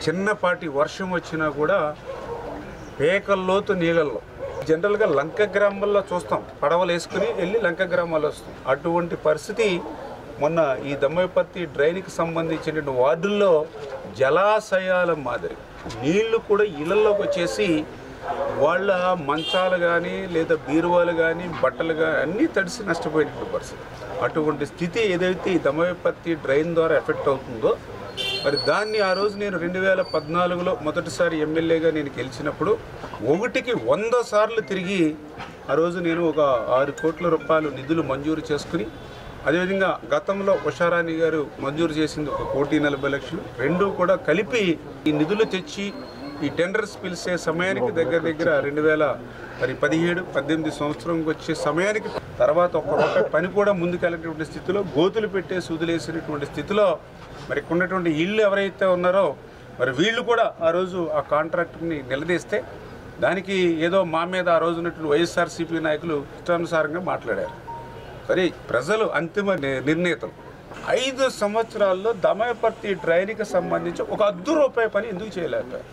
చిన్నపాటి వర్షం వచ్చినా కూడా పేకల్లోతు నీళ్ళల్లో జనరల్గా లంక గ్రామాల్లో చూస్తాం, పడవలు వేసుకుని వెళ్ళి లంక గ్రామాల్లో వస్తాం. అటువంటి పరిస్థితి మొన్న ఈ దమ్మపర్తి డ్రైన్కి సంబంధించిన వార్డుల్లో జలాశయాల మాదిరి నీళ్లు కూడా ఇళ్లలోకి వచ్చేసి వాళ్ళ మంచాలు కానీ లేదా బీరువాలు కానీ బట్టలు కానీ అన్నీ తడిసి నష్టపోయినటువంటి పరిస్థితి. అటువంటి స్థితి ఏదైతే ఈ దమ్మపర్తి డ్రైన్ ద్వారా ఎఫెక్ట్ అవుతుందో, మరి దాన్ని ఆ రోజు నేను 2014లో మొదటిసారి ఎమ్మెల్యేగా నేను గెలిచినప్పుడు 1కి 100 సార్లు తిరిగి ఆ రోజు నేను ఒక 6 కోట్ల రూపాయలు నిధులు మంజూరు చేసుకుని, అదేవిధంగా గతంలో ఉషారాణి గారు మంజూరు చేసింది 1,40,00,000, రెండూ కూడా కలిపి ఈ నిధులు తెచ్చి ఈ టెండర్స్ పిలిచే సమయానికి దగ్గర 2017-18 సంవత్సరంకి వచ్చే సమయానికి తర్వాత ఒక్క రూపాయి పని కూడా ముందుకెళ్ళినటువంటి స్థితిలో, గోతులు పెట్టేసి వదిలేసినటువంటి స్థితిలో మరి ఉన్నటువంటి ఇళ్ళు ఎవరైతే ఉన్నారో మరి వీళ్ళు కూడా ఆ రోజు ఆ కాంట్రాక్టర్ని నిలదీస్తే దానికి ఏదో మా మీద ఆ రోజు ఉన్నటువంటి వైఎస్ఆర్సీపీ నాయకులు ఇష్టానుసారంగా మాట్లాడారు. సరే, ప్రజలు అంతిమ నిర్ణేతలు 5 సంవత్సరాల్లో దమ్మపర్తి డ్రైన్కి సంబంధించి ఒక ₹1 పని ఎందుకు చేయలేకపోయారు?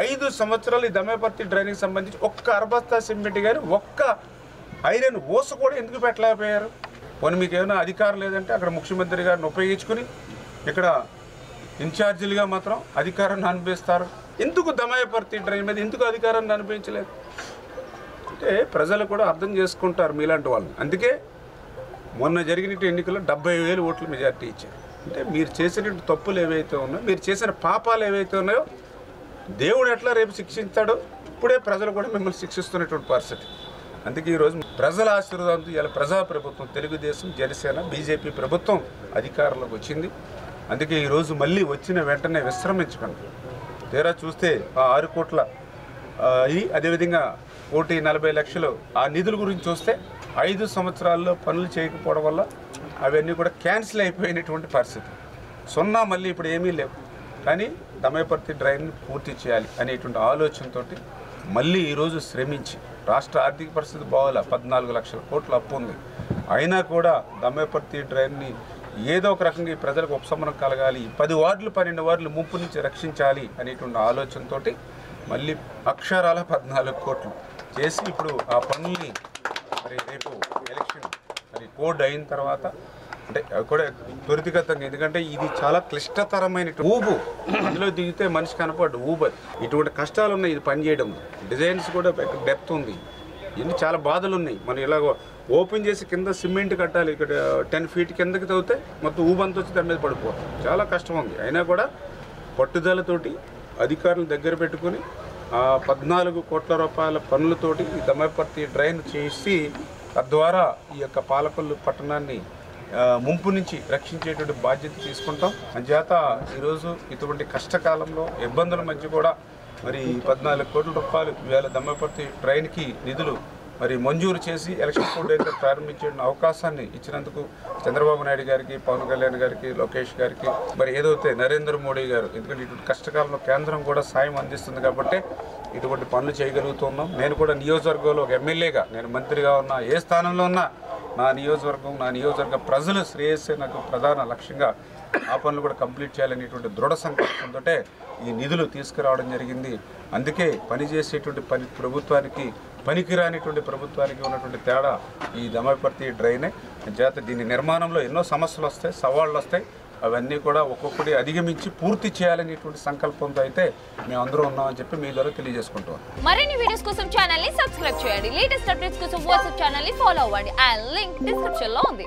5 సంవత్సరాలు ఈ దమ్మపర్తి డ్రైన్కి సంబంధించి ఒక్క అర్బస్తా సిమెంట్ కానీ ఒక్క ఐరన్ ఓస కూడా ఎందుకు పెట్టలేకపోయారు? పోనీ మీకు ఏమైనా అధికారం లేదంటే అక్కడ ముఖ్యమంత్రి గారిని ఉపయోగించుకుని ఇక్కడ ఇన్ఛార్జీలుగా మాత్రం అధికారాన్ని అనుభవిస్తారు. ఎందుకు దమ్మపర్తి డ్రైన్ మీద ఎందుకు అధికారాన్ని అనుభవించలేదు అంటే ప్రజలు కూడా అర్థం చేసుకుంటారు మీలాంటి వాళ్ళు. అందుకే మొన్న జరిగిన ఎన్నికల్లో 70,000 ఓట్ల మెజార్టీ ఇచ్చారు. అంటే మీరు చేసిన తప్పులు ఏవైతే ఉన్నాయో, మీరు చేసిన పాపాలు ఏవైతే ఉన్నాయో దేవుడు ఎట్లా రేపు శిక్షిస్తాడో ఇప్పుడే ప్రజలు కూడా మిమ్మల్ని శిక్షిస్తున్నటువంటి పరిస్థితి. అందుకే ఈరోజు ప్రజల ఆశీర్వాదంతో ఇలా ప్రజాప్రభుత్వం, తెలుగుదేశం, జనసేన, బీజేపీ ప్రభుత్వం అధికారంలోకి వచ్చింది. అందుకే ఈరోజు మళ్ళీ వచ్చిన వెంటనే విశ్రమించకండి. తీరా చూస్తే ఆ 6 కోట్ల అదేవిధంగా 1,40,00,000 ఆ నిధుల గురించి చూస్తే 5 సంవత్సరాల్లో పనులు చేయకపోవడం వల్ల అవన్నీ కూడా క్యాన్సిల్ అయిపోయినటువంటి పరిస్థితి. సున్నా మళ్ళీ ఇప్పుడు ఏమీ లేవు. కానీ దమ్మపర్తి డ్రైన్ పూర్తి చేయాలి అనేటువంటి ఆలోచనతో మళ్ళీ ఈరోజు శ్రమించి, రాష్ట్ర ఆర్థిక పరిస్థితి బాగోలే, 14 లక్షల కోట్ల అప్పు ఉంది, అయినా కూడా దమ్మపర్తి డ్రైన్ని ఏదో ఒక రకంగా ఈ ప్రజలకు ఉపశమనం కలగాలి, 10 వార్డులు 12 వార్డులు ముంపు నుంచి రక్షించాలి అనేటువంటి ఆలోచనతో మళ్ళీ అక్షరాల 14 కోట్లు చేసి ఇప్పుడు ఆ పనుల్ని మరి రేపు ఎలక్షన్ మరి కోడ్ అయిన తర్వాత అంటే కూడా త్వరితగతంగా, ఎందుకంటే ఇది చాలా క్లిష్టతరమైన ఊబు, అందులో దిగితే మనిషి కనపడ్డు ఊబర్. ఇటువంటి కష్టాలు ఉన్నాయి ఇది పనిచేయడం, డిజైన్స్ కూడా డెప్త్ ఉంది, ఇన్ని చాలా బాధలు ఉన్నాయి. మనం ఇలాగ ఓపెన్ చేసి కింద సిమెంట్ కట్టాలి, ఇక్కడ 10 ఫీట్ కిందకి తవ్వితే మొత్తం ఊబంతా వచ్చి దాని మీద పడిపోతుంది, చాలా కష్టం ఉంది. అయినా కూడా పట్టుదలతోటి అధికారులు దగ్గర పెట్టుకుని 14 కోట్ల రూపాయల పనులతోటి ఈ దమ్మపర్తి డ్రైన్ చేసి తద్వారా ఈ యొక్క పాలకొల్లు పట్టణాన్ని ముంపు నుంచి రక్షించేటువంటి బాధ్యత తీసుకుంటాం. అంచేత ఈరోజు ఇటువంటి కష్టకాలంలో ఇబ్బందుల మధ్య కూడా మరి 14 కోట్ల రూపాయలు ఇవాళ దమ్మపర్తి డ్రైన్కి నిధులు మరి మంజూరు చేసి ఎలక్షన్ కోడ్ అయితే ప్రారంభించే అవకాశాన్ని ఇచ్చినందుకు చంద్రబాబు నాయుడు గారికి, పవన్ కళ్యాణ్ గారికి, లోకేష్ గారికి, మరి ఏదైతే నరేంద్ర మోడీ గారు, ఎందుకంటే ఇటువంటి కష్టకాలంలో కేంద్రం కూడా సాయం అందిస్తుంది కాబట్టి ఇటువంటి పనులు చేయగలుగుతున్నాం. నేను కూడా నియోజకవర్గంలో ఒక ఎమ్మెల్యేగా, నేను మంత్రిగా ఉన్నా, ఏ స్థానంలో ఉన్నా నా నియోజకవర్గ ప్రజల శ్రేయస్సే నాకు ప్రధాన లక్ష్యంగా ఆ పనులు కూడా కంప్లీట్ చేయాలనేటువంటి దృఢ సంకల్పంతో ఈ నిధులు తీసుకురావడం జరిగింది. అందుకే పనిచేసేటువంటి ప్రభుత్వానికి, పనికిరానిటువంటి ప్రభుత్వానికి ఉన్నటువంటి తేడా ఈ దమ్మపర్తి డ్రైనే. చేత దీని నిర్మాణంలో ఎన్నో సమస్యలు వస్తాయి, సవాళ్ళు వస్తాయి, అవన్నీ కూడా ఒక్కొక్కటి అధిగమించి పూర్తి చేయాలనేటువంటి సంకల్పంతో అయితే మేమందరం ఉన్నామని చెప్పి మీ ద్వారా తెలియజేసుకుంటాం. మరిన్ని వీడియోస్ కోసం ఛానల్ ని సబ్స్క్రైబ్ చేయండి. లేటెస్ట్ అప్డేట్స్ కోసం వాట్సాప్ ఛానల్ ని ఫాలో అవ్వండి. ఆ లింక్ డిస్క్రిప్షన్ లో ఉంది.